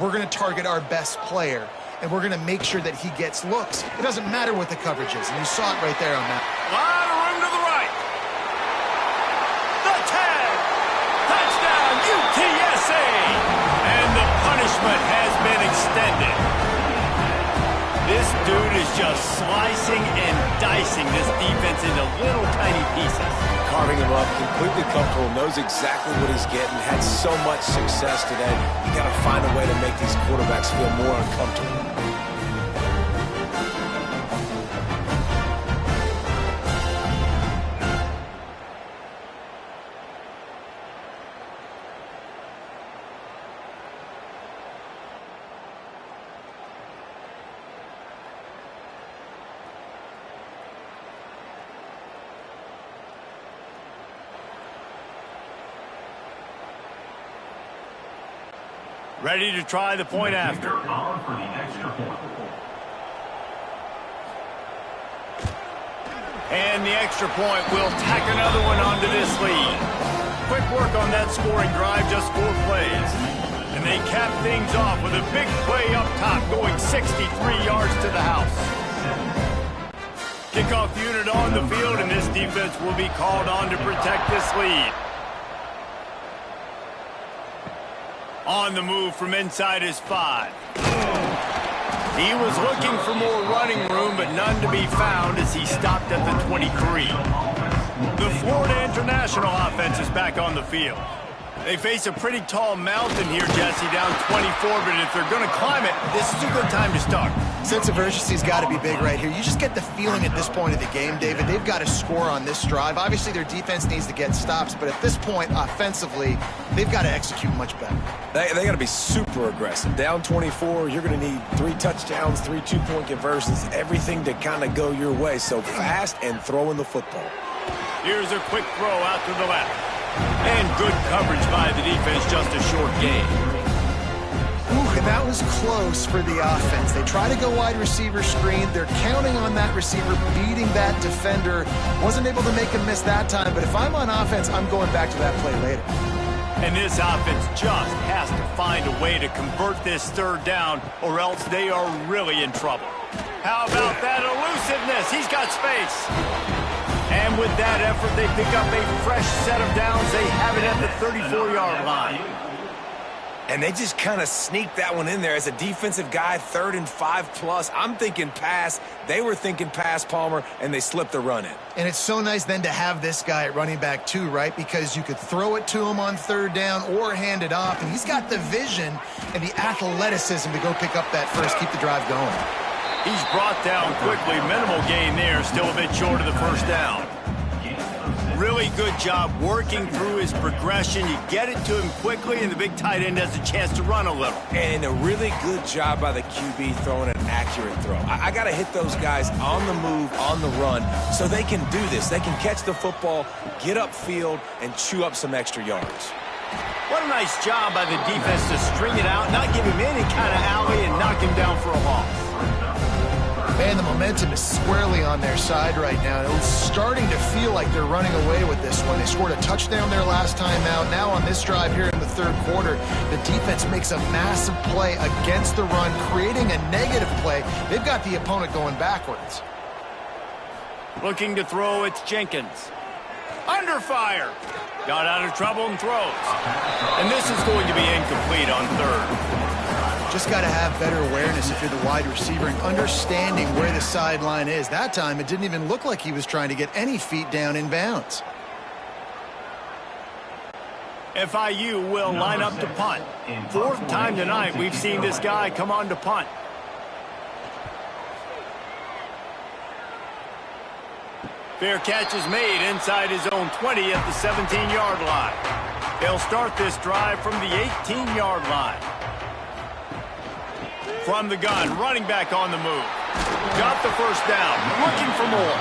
we're going to target our best player, and we're going to make sure that he gets looks. It doesn't matter what the coverage is, and you saw it right there on that. A lot of room to the right. The tag. Touchdown, UTSA. And the punishment has been extended. This dude is just slicing and dicing this defense into little tiny pieces. Carving him up, completely comfortable, knows exactly what he's getting, had so much success today. You got to find a way to make these quarterbacks feel more uncomfortable. Ready to try the point after. And the extra point will tack another one onto this lead. Quick work on that scoring drive, just 4 plays. And they cap things off with a big play up top, going 63 yards to the house. Kickoff unit on the field, and this defense will be called on to protect this lead. On the move from inside his 5. He was looking for more running room, but none to be found as he stopped at the 23. The Florida International offense is back on the field. They face a pretty tall mountain here, Jesse, down 24, but if they're going to climb it, this is a good time to start. Sense of urgency's got to be big right here. You just get the feeling at this point of the game, David, they've got to score on this drive. Obviously, their defense needs to get stops, but at this point, offensively, they've got to execute much better. They got to be super aggressive. Down 24, you're going to need 3 touchdowns, 3 two-point conversions, everything to kind of go your way. So fast and throwing the football. Here's a quick throw out to the left. And good coverage by the defense, just a short gain. Ooh, and that was close for the offense. They try to go wide receiver screen. They're counting on that receiver beating that defender. Wasn't able to make him miss that time, but if I'm on offense, I'm going back to that play later. And this offense just has to find a way to convert this third down, or else they are really in trouble. How about that elusiveness? He's got space. And with that effort, they pick up a fresh set of downs. They have it at the 34-yard line. And they just kind of sneaked that one in there. As a defensive guy, 3rd and 5+. I'm thinking pass. They were thinking pass, Palmer, and they slipped the run in. And it's so nice then to have this guy at running back too, right? Because you could throw it to him on 3rd down or hand it off. And he's got the vision and the athleticism to go pick up that first, keep the drive going. He's brought down quickly. Minimal gain there. Still a bit short of the first down. Really good job working through his progression. You get it to him quickly, and the big tight end has a chance to run a little. And a really good job by the QB throwing an accurate throw. I got to hit those guys on the move, on the run, so they can do this. They can catch the football, get upfield, and chew up some extra yards. What a nice job by the defense to string it out, not give him any kind of alley, and knock him down for a loss. Man, the momentum is squarely on their side right now. It's starting to feel like they're running away with this one. They scored a touchdown their last time out. Now on this drive here in the 3rd quarter, the defense makes a massive play against the run, creating a negative play. They've got the opponent going backwards. Looking to throw, it's Jenkins. Under fire. Got out of trouble and throws. And this is going to be incomplete on 3rd. Just got to have better awareness if you're the wide receiver and understanding where the sideline is. That time, it didn't even look like he was trying to get any feet down in bounds. FIU will line up to punt. 4th time tonight we've seen this guy come on to punt. Fair catch is made inside his own 20 at the 17-yard line. They'll start this drive from the 18-yard line. From the gun, running back on the move. Got the first down, looking for more.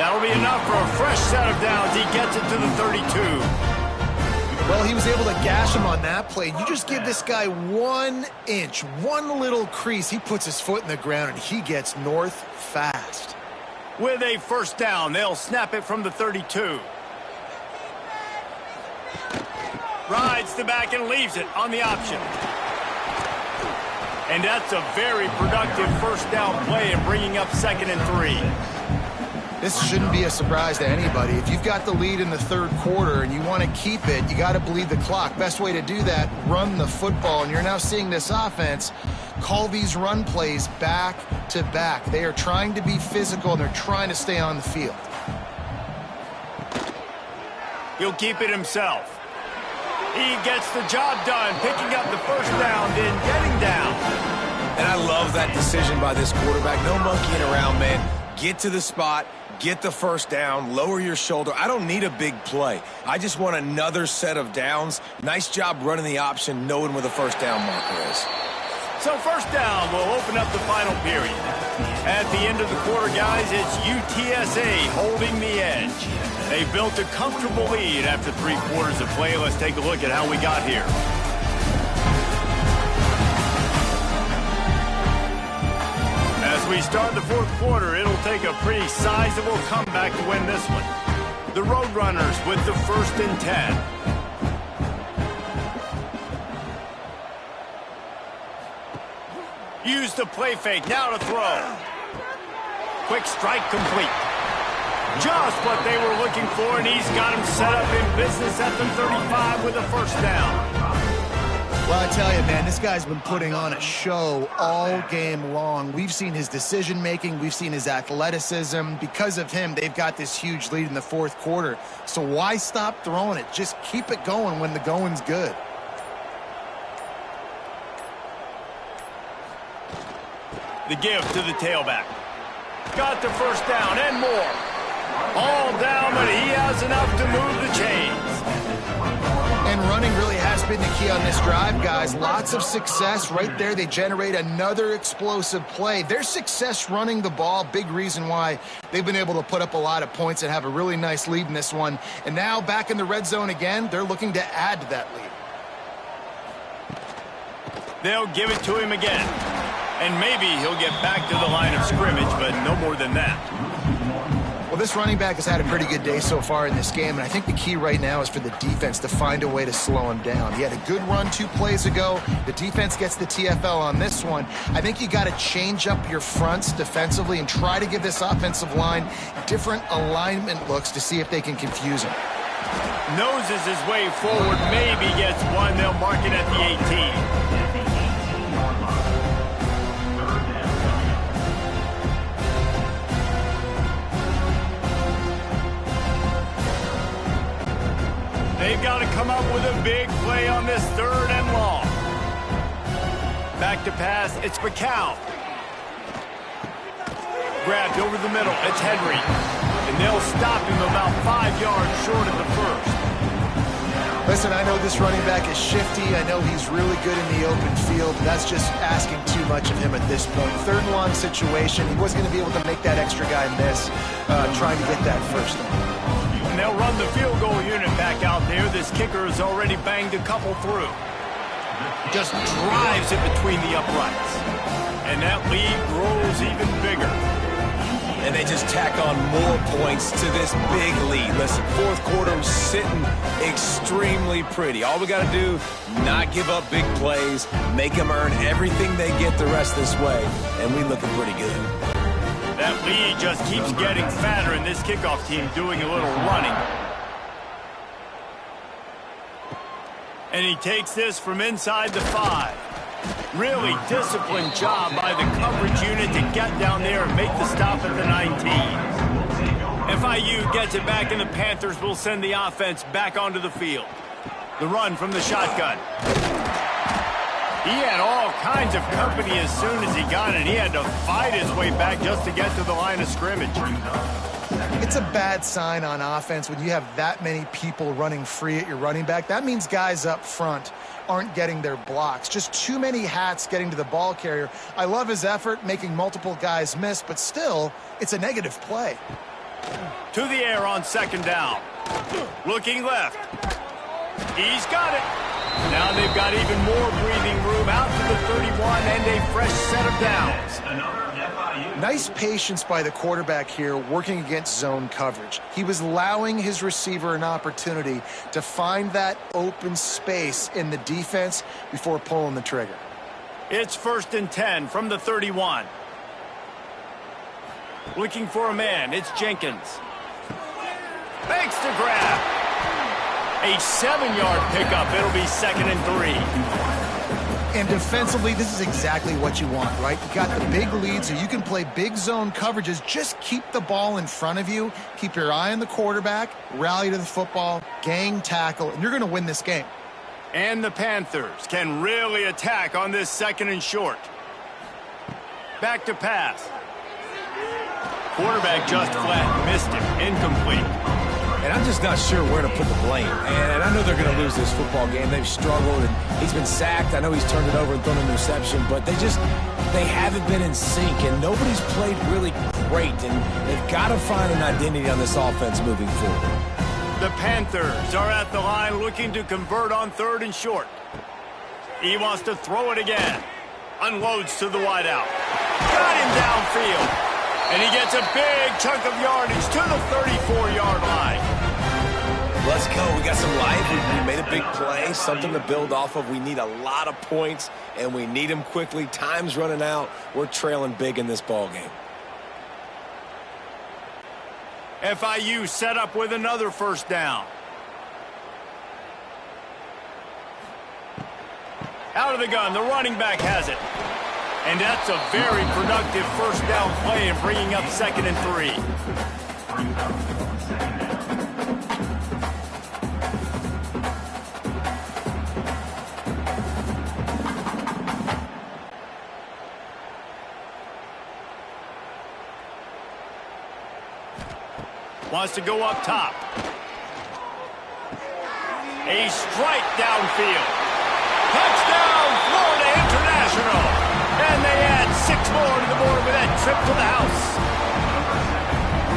That'll be enough for a fresh set of downs. He gets it to the 32. Well, he was able to gash him on that play. You just give this guy 1 inch, one little crease. He puts his foot in the ground, and he gets north fast. With a first down, they'll snap it from the 32. Rides the back and leaves it on the option. And that's a very productive first down play and bringing up 2nd and 3. This shouldn't be a surprise to anybody. If you've got the lead in the 3rd quarter and you want to keep it, you got to bleed the clock. Best way to do that, run the football. And you're now seeing this offense call these run plays back to back. They are trying to be physical, and they're trying to stay on the field. He'll keep it himself. He gets the job done, picking up the first down, then getting down. And I love that decision by this quarterback. No monkeying around, man. Get to the spot, get the first down, lower your shoulder. I don't need a big play. I just want another set of downs. Nice job running the option, knowing where the first down marker is. So first down will open up the final period. At the end of the quarter, guys, it's UTSA holding the edge. They built a comfortable lead after 3 quarters of play. Let's take a look at how we got here. As we start the 4th quarter, it'll take a pretty sizable comeback to win this one. The Roadrunners with the 1st and 10. Use the play fake, now to throw. Quick strike complete. Just what they were looking for, and he's got him set up in business at the 35 with a first down. Well, I tell you, man, this guy's been putting on a show all game long. We've seen his decision-making. We've seen his athleticism. Because of him, they've got this huge lead in the 4th quarter. So why stop throwing it? Just keep it going when the going's good. The give to the tailback. Got the first down and more. All down, but he has enough to move the chains. And running really has been the key on this drive, guys. Lots of success right there. They generate another explosive play. Their success running the ball, big reason why they've been able to put up a lot of points and have a really nice lead in this one. And now back in the red zone again, they're looking to add to that lead. They'll give it to him again. And maybe he'll get back to the line of scrimmage, but no more than that. Well, this running back has had a pretty good day so far in this game, and I think the key right now is for the defense to find a way to slow him down. He had a good run 2 plays ago. The defense gets the TFL on this one. I think you got to change up your fronts defensively and try to give this offensive line different alignment looks to see if they can confuse him. Noses his way forward, maybe gets one. They'll mark it at the 18. They've got to come up with a big play on this 3rd and long. Back to pass, it's McCown. Grabbed over the middle, it's Henry. And they'll stop him about 5 yards short of the first. Listen, I know this running back is shifty. I know he's really good in the open field. That's just asking too much of him at this point. 3rd and long situation. He wasn't going to be able to make that extra guy miss, trying to get that first down. And they'll run the field goal unit back out there. This kicker has already banged a couple through. Just drives it between the uprights. And that lead grows even bigger. And they just tack on more points to this big lead. Listen, 4th quarter sitting extremely pretty. All we got to do, not give up big plays, make them earn everything they get the rest this way, and we looking pretty good. That lead just keeps getting fatter, and this kickoff team doing a little running. And he takes this from inside the 5. Really disciplined job by the coverage unit to get down there and make the stop at the 19. FIU gets it back, and the Panthers will send the offense back onto the field. The run from the shotgun. He had all kinds of company as soon as he got it. He had to fight his way back just to get to the line of scrimmage. It's a bad sign on offense when you have that many people running free at your running back. That means guys up front aren't getting their blocks. Just too many hats getting to the ball carrier. I love his effort, making multiple guys miss, but still, it's a negative play. To the air on 2nd down. Looking left. He's got it. Now they've got even more breathing room out to the 31 and a fresh set of downs. Nice patience by the quarterback here working against zone coverage. He was allowing his receiver an opportunity to find that open space in the defense before pulling the trigger. It's 1st and 10 from the 31. Looking for a man, it's Jenkins. Makes the grab. A 7-yard pickup. It'll be 2nd and 3. And defensively, this is exactly what you want, right? You got the big lead, so you can play big zone coverages. Just keep the ball in front of you. Keep your eye on the quarterback. Rally to the football. Gang tackle. And you're going to win this game. And the Panthers can really attack on this 2nd and short. Back to pass. Quarterback just flat missed him. Incomplete. And I'm just not sure where to put the blame. And I know they're going to lose this football game. They've struggled, and he's been sacked. I know he's turned it over and thrown an interception, but they haven't been in sync, and nobody's played really great. And they've got to find an identity on this offense moving forward. The Panthers are at the line looking to convert on 3rd and short. He wants to throw it again. Unloads to the wideout. Got him downfield. And he gets a big chunk of yardage to the 34-yard line. Let's go. We got some life. We made a big play, something to build off of. We need a lot of points, and we need them quickly. Time's running out. We're trailing big in this ball game. FIU set up with another 1st down. Out of the gun, the running back has it. And that's a very productive 1st down play in bringing up 2nd and 3. Wants to go up top. A strike downfield. Touchdown, Florida International. And they add 6 more to the board with that trip to the house.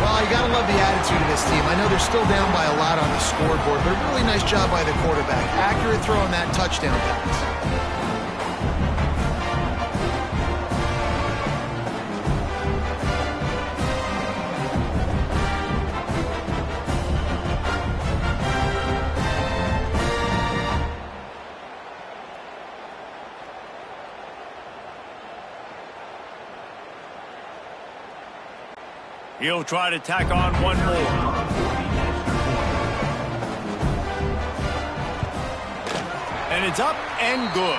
Well, you got to love the attitude of this team. I know they're still down by a lot on the scoreboard, but a really nice job by the quarterback. Accurate throw on that touchdown pass. He'll try to tack on one more. And it's up and good.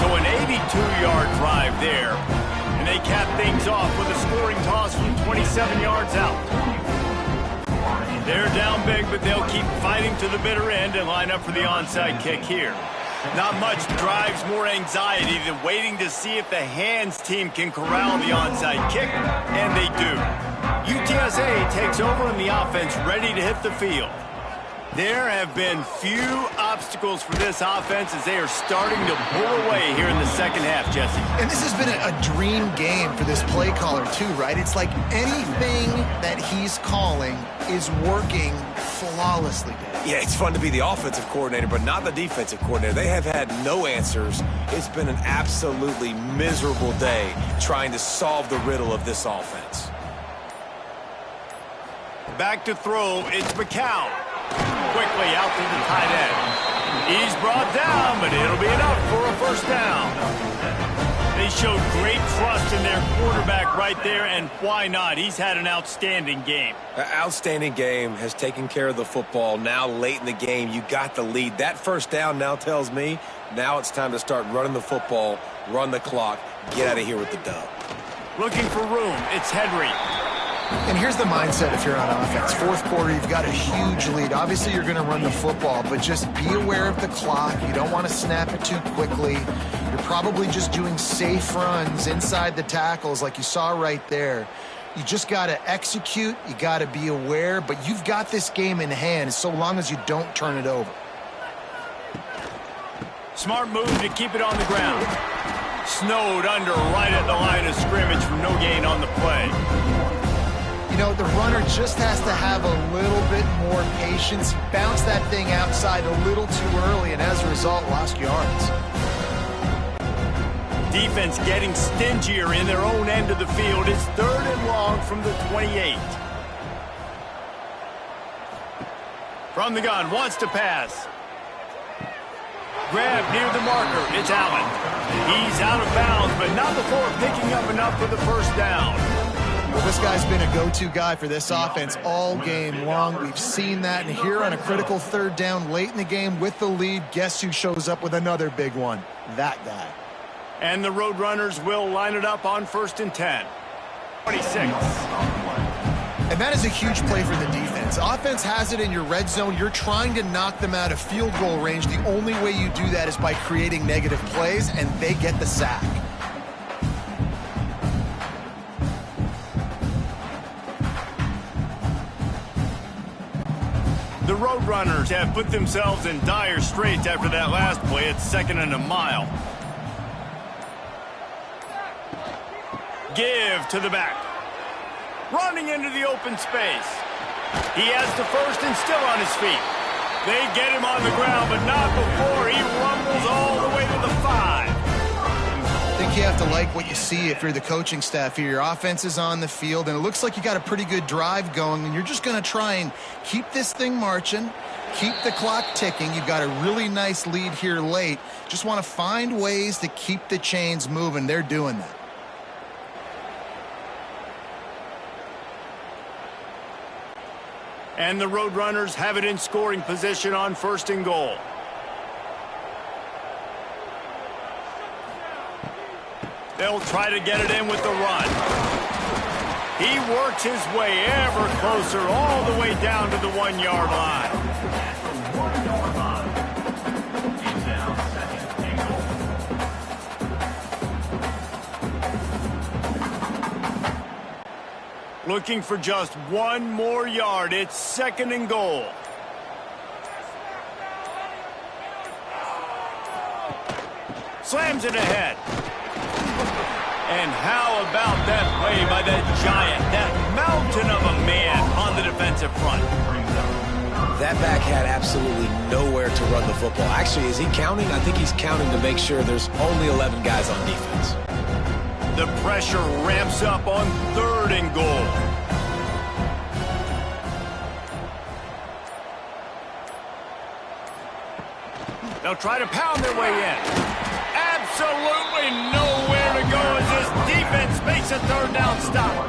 So an 82-yard drive there. And they cap things off with a scoring toss from 27 yards out. They're down big, but they'll keep fighting to the bitter end and line up for the onside kick here. Not much drives more anxiety than waiting to see if the hands team can corral the onside kick, and they do. UTSA takes over in the offense, ready to hit the field. There have been few obstacles for this offense as they are starting to pull away here in the second half, Jesse. And this has been a dream game for this play caller too, right? It's like anything that he's calling is working flawlessly, Dave. Yeah, it's fun to be the offensive coordinator, but not the defensive coordinator. They have had no answers. It's been an absolutely miserable day trying to solve the riddle of this offense. Back to throw, it's McCown. Quickly out to the tight end. He's brought down, but it'll be enough for a first down. They showed great trust in their quarterback right there, and why not? He's had an outstanding game. An outstanding game, has taken care of the football. Now late in the game, you got the lead. That first down now tells me now it's time to start running the football, run the clock, get out of here with the dub. Looking for room, it's Henry. And here's the mindset if you're on offense. Fourth quarter, you've got a huge lead. Obviously, you're going to run the football, but just be aware of the clock. You don't want to snap it too quickly. You're probably just doing safe runs inside the tackles like you saw right there. You just got to execute. You got to be aware, but you've got this game in hand so long as you don't turn it over. Smart move to keep it on the ground. Snowed under right at the line of scrimmage for no gain on the play. You know, the runner just has to have a little bit more patience. He bounced that thing outside a little too early, and as a result, lost yards. Defense getting stingier in their own end of the field. It's 3rd and long from the 28. From the gun, wants to pass. Grab near the marker, it's Allen. He's out of bounds, but not before picking up enough for the first down. Well, this guy's been a go-to guy for this offense all game long. We've seen that, and here on a critical 3rd down late in the game with the lead, guess who shows up with another big one? That guy. And the Roadrunners will line it up on 1st and 10. 26. And that is a huge play for the defense. Offense has it in your red zone. You're trying to knock them out of field goal range. The only way you do that is by creating negative plays, and they get the sack. The Roadrunners have put themselves in dire straits after that last play. It's 2nd and a mile. Give to the back. Running into the open space. He has the first and still on his feet. They get him on the ground, but not before he rumbles all the way to the 5. I think you have to like what you see if you're the coaching staff here. Your offense is on the field, and it looks like you got a pretty good drive going, and you're just going to try and keep this thing marching, keep the clock ticking. You've got a really nice lead here late. Just want to find ways to keep the chains moving. They're doing that. And the Roadrunners have it in scoring position on 1st and goal. They'll try to get it in with the run. He works his way ever closer all the way down to the 1-yard line. Looking for just 1 more yard. It's 2nd and goal. Slams it ahead. And how about that play by that giant, that mountain of a man on the defensive front? That back had absolutely nowhere to run the football. Actually, is he counting? I think he's counting to make sure there's only 11 guys on defense. The pressure ramps up on 3rd and goal. They'll try to pound their way in. Absolutely nowhere to go as this defense makes a 3rd down stop.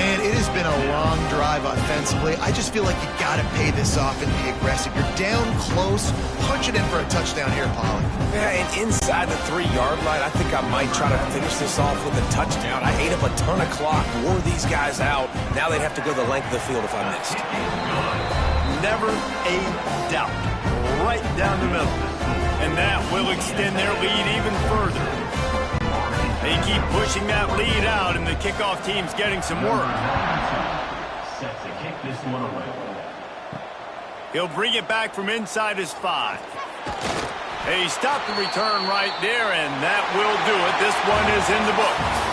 Man, it has been a long drive offensively. I just feel like you got to pay this off and be aggressive. You're down close. Punch it in for a touchdown here, Polly. Yeah, and inside the 3-yard line, I think I might try to finish this off with a touchdown. I ate up a ton of clock, wore these guys out. Now they'd have to go the length of the field if I missed. Never a doubt. Right down the middle. And that will extend their lead even further. They keep pushing that lead out, and the kickoff team's getting some work. Set to kick this one away. He'll bring it back from inside his 5. He stopped the return right there, and that will do it. This one is in the books.